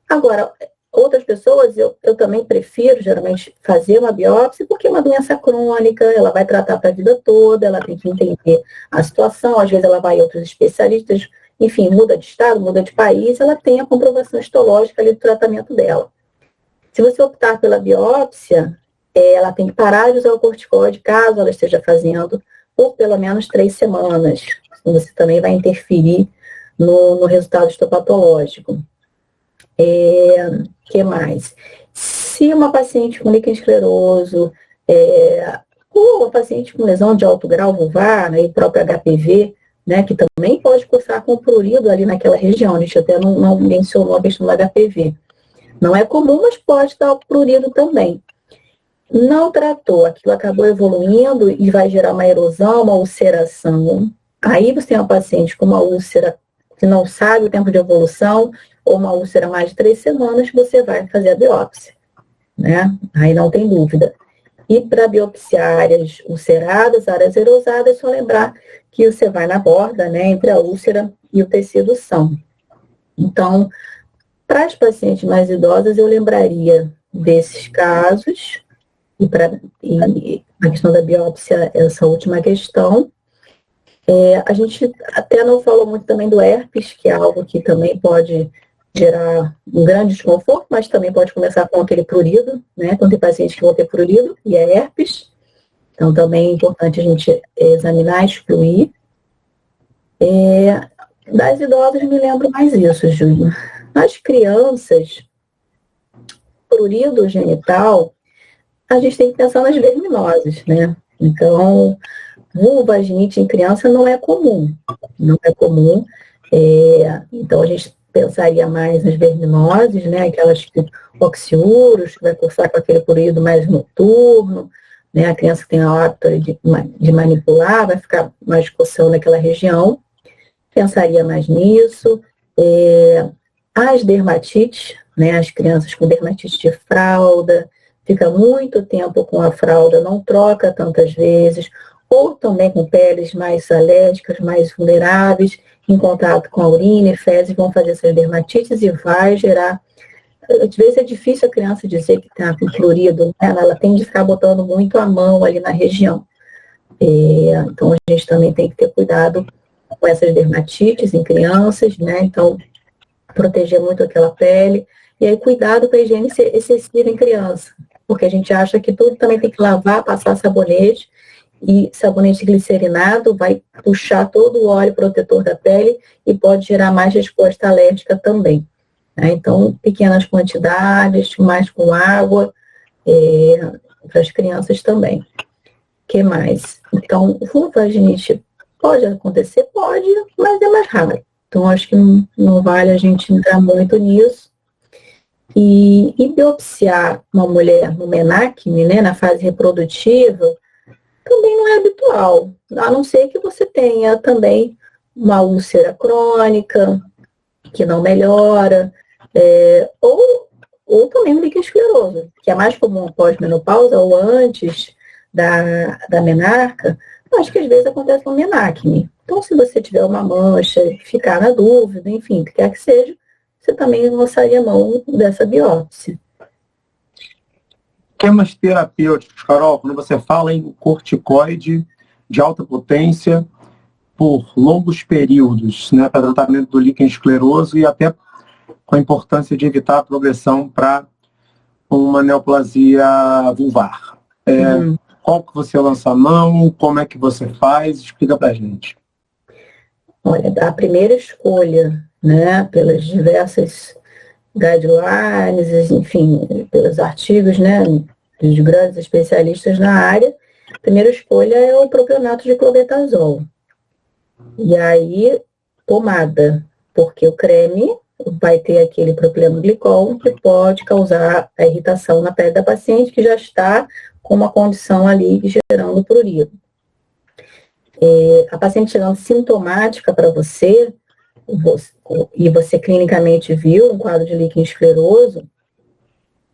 Agora, outras pessoas, eu também prefiro, geralmente, fazer uma biópsia, porque é uma doença crônica, ela vai tratar para a vida toda, ela tem que entender a situação, às vezes ela vai a outros especialistas, enfim, muda de estado, muda de país, ela tem a comprovação histológica ali do tratamento dela. Se você optar pela biópsia, ela tem que parar de usar o corticoide, caso ela esteja fazendo, por pelo menos 3 semanas. Você também vai interferir no resultado histopatológico. Que mais? Se uma paciente com líquido escleroso, ou uma paciente com lesão de alto grau vulvar, né, e próprio HPV, né, que também pode cursar com prurido ali naquela região, a gente até não mencionou a questão do HPV. Não é comum, mas pode dar o prurido também. Não tratou, aquilo acabou evoluindo e vai gerar uma erosão, uma ulceração. Aí você tem uma paciente com uma úlcera que não sabe o tempo de evolução, ou uma úlcera mais de 3 semanas, você vai fazer a biópsia, né? Aí não tem dúvida. E para biopsiar áreas ulceradas, áreas erosadas, é só lembrar que você vai na borda, né, entre a úlcera e o tecido são. Então, para as pacientes mais idosas, eu lembraria desses casos, e a questão da biópsia, essa última questão. A gente até não falou muito também do herpes, que é algo que também pode gerar um grande desconforto, mas também pode começar com aquele prurido, né? Então tem pacientes que vão ter prurido e é herpes. Então também é importante a gente examinar, excluir. Das idosas me lembro mais isso, Júlia. Nas crianças, prurido genital, a gente tem que pensar nas verminoses, né? Então, vulvaginite em criança não é comum. Não é comum. Então, a gente pensaria mais nas verminoses, né? Aquelas oxiúros, que vai cursar com aquele prurido mais noturno, né? A criança que tem a hábito de manipular, vai ficar mais coçando naquela região. Pensaria mais nisso. As dermatites, né? As crianças com dermatite de fralda, fica muito tempo com a fralda, não troca tantas vezes, ou também com peles mais alérgicas, mais vulneráveis, em contato com a urina e fezes, vão fazer essas dermatites e vai gerar. Às vezes é difícil a criança dizer que está com prurido, né? Ela tem de ficar botando muito a mão ali na região. Então a gente também tem que ter cuidado com essas dermatites em crianças, né? Então, proteger muito aquela pele. E aí, cuidado com a higiene excessiva em criança, porque a gente acha que tudo também tem que lavar, passar sabonete, e sabonete glicerinado vai puxar todo o óleo protetor da pele e pode gerar mais resposta alérgica também, né? Então, pequenas quantidades, mais com água, para as crianças também. O que mais? Então, vulvaginite pode acontecer? Pode, mas é mais raro. Então, acho que não vale a gente entrar muito nisso. E biopsiar uma mulher no menacme, né, na fase reprodutiva, também não é habitual, a não ser que você tenha também uma úlcera crônica, que não melhora, ou também um líquido escleroso, que é mais comum pós-menopausa ou antes da menarca, mas que às vezes acontece no menacme. Então, se você tiver uma mancha, ficar na dúvida, enfim, o que quer que seja, você também lançaria a mão dessa biópsia. Temas terapêuticos, Carol, quando você fala em corticoide, de alta potência por longos períodos, né, para tratamento do líquen escleroso e até com a importância de evitar a progressão para uma neoplasia vulvar. Qual que você lança a mão? Como é que você faz? Explica para a gente. Olha, a primeira escolha, né, pelas diversas guidelines, enfim, pelos artigos, né, dos grandes especialistas na área, a primeira escolha é o propionato de clobetasol. E aí, tomada, porque o creme vai ter aquele propileno-glicol que pode causar a irritação na pele da paciente que já está com uma condição ali gerando prurido. A paciente chegando sintomática para você, e você clinicamente viu um quadro de líquen escleroso,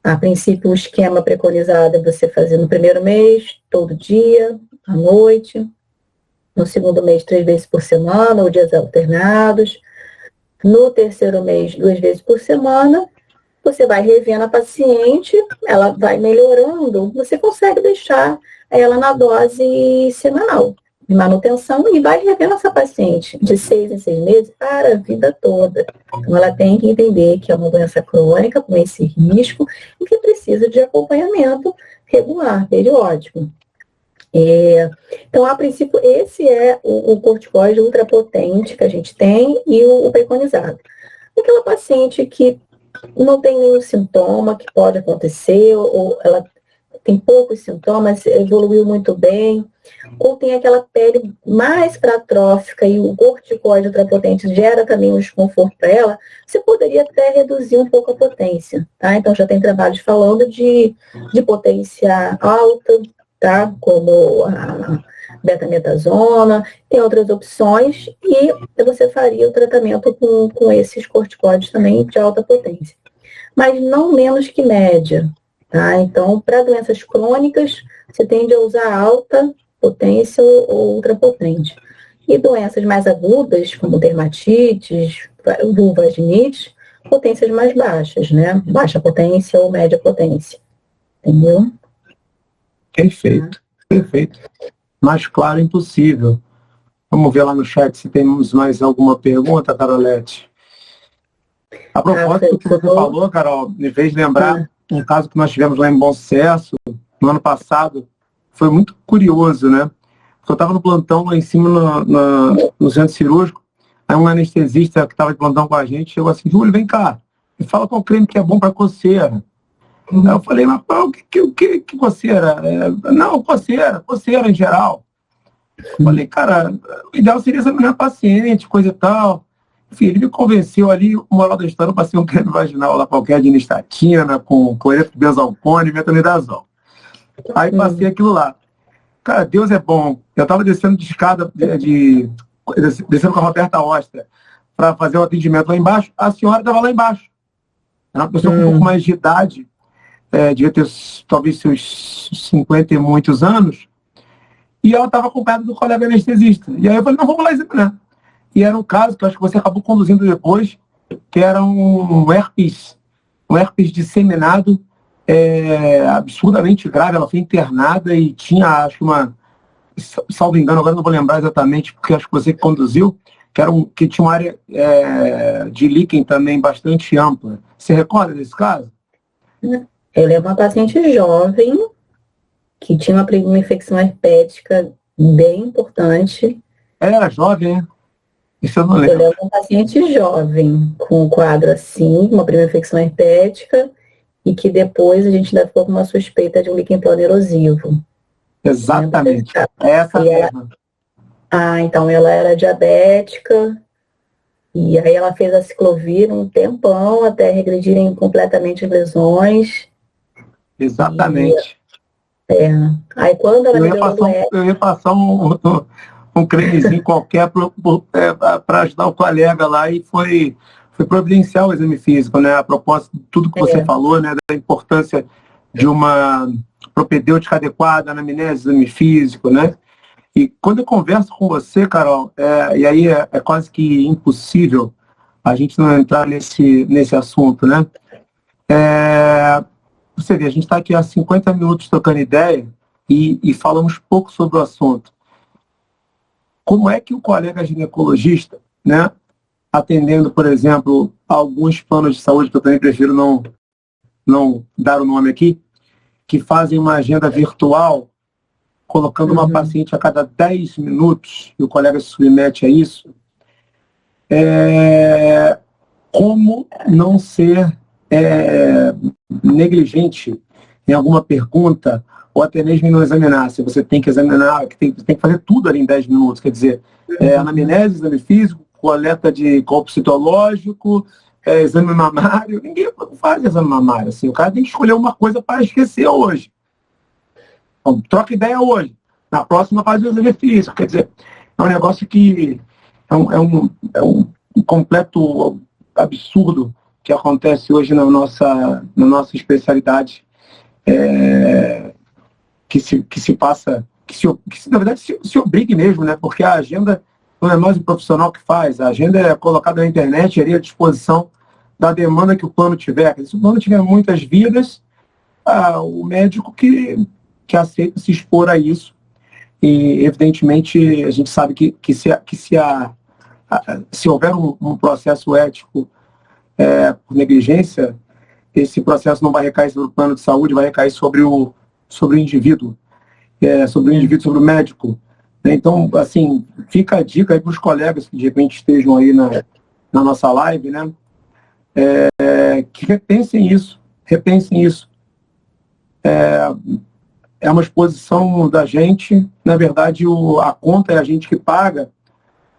a princípio o esquema preconizado é você fazer no primeiro mês, todo dia, à noite, no segundo mês 3 vezes por semana, ou dias alternados, no terceiro mês 2 vezes por semana, você vai revendo a paciente, ela vai melhorando, você consegue deixar ela na dose semanal de manutenção e vai revendo essa paciente de 6 em 6 meses para a vida toda. Então, ela tem que entender que é uma doença crônica com esse risco e que precisa de acompanhamento regular, periódico. Então, a princípio, esse é o corticoide ultrapotente que a gente tem e o preconizado. Aquela paciente que não tem nenhum sintoma que pode acontecer, ou ela tem poucos sintomas, evoluiu muito bem, ou tem aquela pele mais atrófica e o corticoide ultrapotente gera também um desconforto para ela, você poderia até reduzir um pouco a potência, tá? Então já tem trabalhos falando de potência alta, tá? Como a betametasona, tem outras opções, e você faria o tratamento com esses corticoides também de alta potência. Mas não menos que média, tá? Então, para doenças crônicas, você tende a usar alta potência ou ultrapotente. E doenças mais agudas, como dermatites, vulvaginite, potências mais baixas, né? Baixa potência ou média potência. Entendeu? Perfeito, perfeito. Mais claro impossível. Vamos ver lá no chat se temos mais alguma pergunta, Carolete. A propósito do que você falou, Carol, me fez lembrar um caso que nós tivemos lá em Bom Sucesso, no ano passado. Foi muito curioso, né? Eu estava no plantão lá em cima no centro cirúrgico, aí um anestesista que estava de plantão com a gente chegou assim: Júlio, vem cá, me fala qual creme que é bom para coceira. Aí eu falei: mas o que coceira? Não, coceira em geral. Eu falei: cara, o ideal seria examinar paciente, coisa e tal. Enfim, ele me convenceu ali, moral da história, eu passei um creme vaginal lá qualquer de nistatina, com cloreto de benzalcone e metronidazol. Aí passei aquilo lá. Cara, Deus é bom. Eu estava descendo de escada, descendo com a Roberta Ostra, para fazer o atendimento lá embaixo. A senhora estava lá embaixo. Era uma pessoa com um pouco mais de idade, devia ter talvez seus 50 e muitos anos, e ela estava acompanhada do colega anestesista. E aí eu falei: não, vamos lá examinar. E era um caso que eu acho que você acabou conduzindo depois, que era um herpes disseminado, absurdamente grave. Ela foi internada e tinha, acho que salvo engano, agora não vou lembrar exatamente, porque acho que você conduziu, que tinha uma área de líquen também bastante ampla. Você recorda desse caso? Ela é uma paciente jovem, que tinha uma infecção herpética bem importante. Era jovem, né? Isso eu não lembro. Ela é uma paciente jovem, com um quadro assim, uma primeira infecção herpética, e que depois a gente ainda ficou com uma suspeita de um líquen plano erosivo. Exatamente. Essa mesma. Então ela era diabética, e aí ela fez a ciclovir um tempão até regredirem completamente as lesões. Exatamente. Aí quando ela eu ia passar um cremezinho qualquer para ajudar o colega lá, e foi providencial o exame físico, né? A propósito de tudo que você falou, né? Da importância de uma propedêutica adequada, anamnese, exame físico, né? E quando eu converso com você, Carol, e aí é quase que impossível a gente não entrar nesse assunto, né? Você vê, a gente está aqui há 50 minutos trocando ideia e falamos pouco sobre o assunto. como é que o colega ginecologista, né, atendendo, por exemplo, alguns planos de saúde, que eu também prefiro não dar o nome aqui, que fazem uma agenda virtual, colocando uma paciente a cada 10 minutos, e o colega se submete a isso, como não ser negligente em alguma pergunta, ou até mesmo em não examinar. Se você tem que examinar, tem que fazer tudo ali em 10 minutos, quer dizer, anamnese, exame físico, coleta de corpo citológico, exame mamário, ninguém faz exame mamário. Assim, o cara tem que escolher uma coisa para esquecer hoje. Então, troca ideia hoje. Na próxima faz o exame físico. Quer dizer, é um negócio que é um completo absurdo que acontece hoje na nossa especialidade, na verdade se obrigue mesmo, né? Porque a agenda não é mais o profissional que faz, a agenda é colocada na internet ali à disposição da demanda que o plano tiver. Se o plano tiver muitas vidas, o médico que aceita se expor a isso. E, evidentemente, a gente sabe que se houver um processo ético por negligência, esse processo não vai recair sobre o plano de saúde, vai recair sobre o indivíduo, sobre o médico. Então, assim, fica a dica aí para os colegas que de repente estejam aí na nossa live, né? Que repensem isso. É uma exposição da gente, na verdade a conta é a gente que paga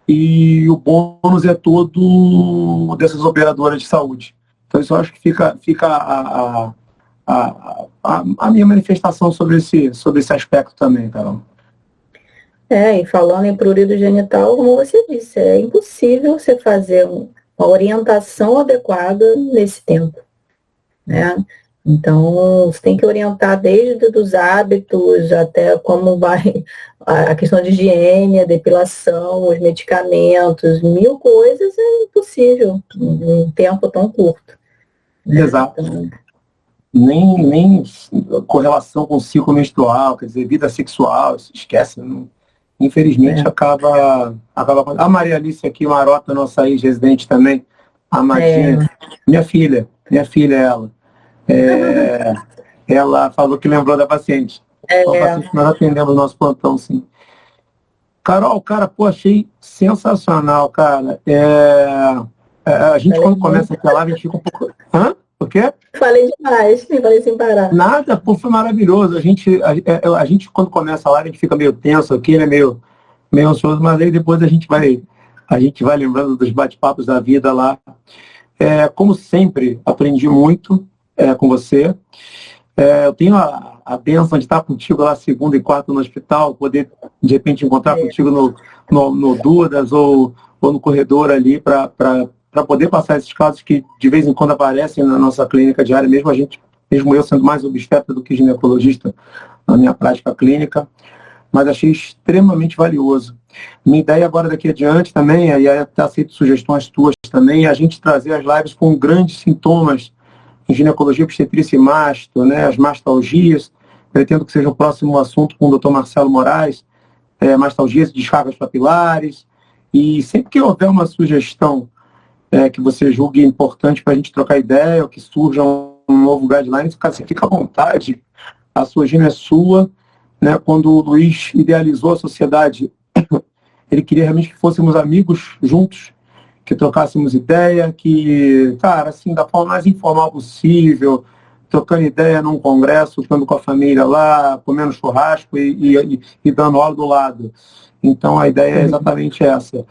e o bônus é todo dessas operadoras de saúde. Então isso eu acho que fica a minha manifestação sobre esse aspecto também, Carol. E falando em prurido genital, como você disse, é impossível você fazer uma orientação adequada nesse tempo, né? Então, você tem que orientar desde os hábitos até como vai a questão de higiene, a depilação, os medicamentos, 1000 coisas, é impossível em um tempo tão curto. Né? Exato. Então, nem correlação com o ciclo menstrual, quer dizer, vida sexual, se esquece, não. Infelizmente acaba. A Maria Alice aqui, marota, nossa ex-residente também, a Madinha, minha filha ela. Ela falou que lembrou da paciente. Uma paciente que nós atendemos no nosso plantão, sim. Carol, cara, achei sensacional, cara. A gente, quando começa aqui a live, a gente fica um pouco... Hã? O quê? Falei demais, falei sem parar. Nada, foi maravilhoso. A gente, quando começa a live, a gente fica meio tenso aqui, né? Meio ansioso, mas aí depois a gente vai lembrando dos bate-papos da vida lá. Como sempre, aprendi muito com você. Eu tenho a bênção de estar contigo lá segunda e quarta no hospital, poder de repente encontrar contigo no Dudas ou no corredor ali para poder passar esses casos que de vez em quando aparecem na nossa clínica diária, mesmo eu sendo mais obstetra do que ginecologista na minha prática clínica, mas achei extremamente valioso. Minha ideia agora daqui adiante também, e aí até aceito sugestões tuas também, é a gente trazer as lives com grandes sintomas em ginecologia, obstetrícia e masto, né, as mastalgias. Pretendo que seja o próximo assunto com o Dr. Marcelo Moraes, mastalgias e descargas papilares. E sempre que houver uma sugestão que você julgue importante para a gente trocar ideia, ou que surja um novo guideline, você fica à vontade. A sugestão é sua. Né? Quando o Luiz idealizou a sociedade, ele queria realmente que fôssemos amigos juntos, que trocássemos ideia, que, cara, assim, da forma mais informal possível, trocando ideia num congresso, estando com a família lá, comendo churrasco e dando aula do lado. Então, a ideia é exatamente essa.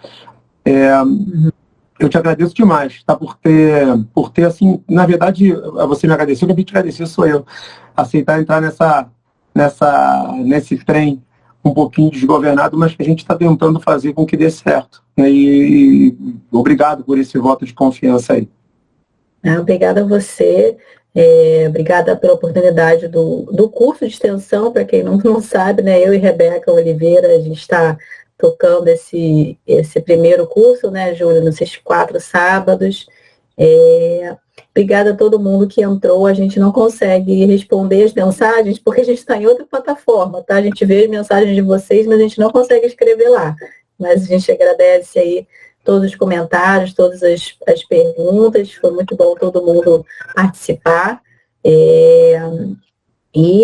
Eu te agradeço demais, tá? Por ter, assim, na verdade, você me agradeceu, quem te agradecer sou eu. Aceitar entrar nesse trem um pouquinho desgovernado, mas que a gente está tentando fazer com que dê certo. E obrigado por esse voto de confiança aí. Obrigada a você, obrigada pela oportunidade do curso de extensão, para quem não sabe, né, eu e Rebeca Oliveira, a gente está tocando esse primeiro curso, né, Júlio, nesses 4 sábados. Obrigada a todo mundo que entrou. A gente não consegue responder as mensagens porque a gente está em outra plataforma, tá? A gente vê as mensagens de vocês, mas a gente não consegue escrever lá. mas a gente agradece aí todos os comentários, todas as perguntas, foi muito bom todo mundo participar. E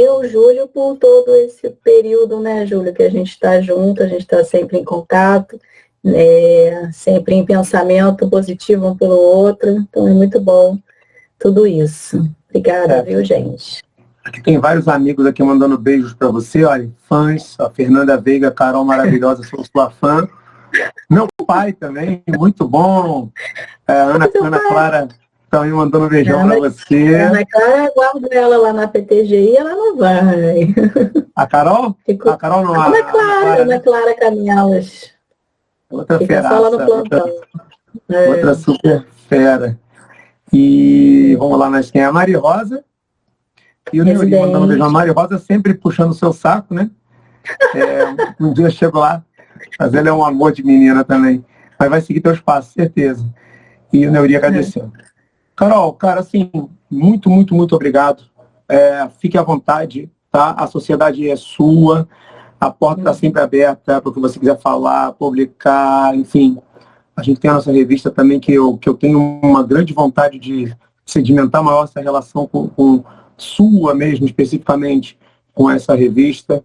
o Júlio, por todo esse período, né, Júlio, que a gente está junto, a gente está sempre em contato, sempre em pensamento positivo um pelo outro, então é muito bom tudo isso. Obrigada, viu, gente? Aqui tem vários amigos aqui mandando beijos para você, olha, fãs, a Fernanda Veiga, Carol maravilhosa, sou sua fã. Meu pai também, muito bom. Ana Clara também mandando um beijão para você. Ana Clara, guarda ela lá na PTGI, ela não vai. A Carol? A Carol não. Ana Clara Caminhalas. Outra Fica feraça. só lá no plantão. Outra super fera. E vamos lá, nós tem a Mari Rosa. E o Neuri mandando um beijão. A Mari Rosa sempre puxando o seu saco, né? Um dia eu chego lá, mas ela é um amor de menina também. Mas vai seguir teu espaço, certeza. E o Neuri agradecendo. Carol, cara, assim, muito, muito, muito obrigado. Fique à vontade, tá? A sociedade é sua, a porta está sempre aberta para o que você quiser falar, publicar, enfim. A gente tem a nossa revista também, que eu tenho uma grande vontade de sedimentar maior essa relação com sua mesmo, especificamente, com essa revista.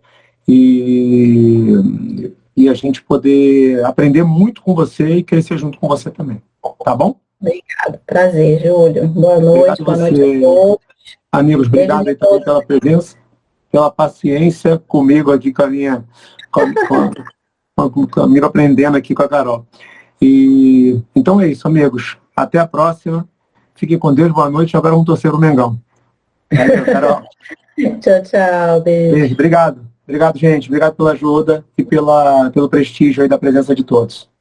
E a gente poder aprender muito com você e crescer junto com você também. Tá bom? Obrigado. Prazer, Júlio. Boa noite. Boa noite a todos. Amigos, obrigado aí também pela presença, pela paciência comigo aqui com a minha... comigo aprendendo aqui com a Carol. Então é isso, amigos. Até a próxima. Fiquem com Deus. Boa noite. Agora vamos torcer o Mengão. Valeu, Carol. Tchau, tchau. Beijo. Obrigado. Obrigado, gente. Obrigado pela ajuda e pelo prestígio aí da presença de todos.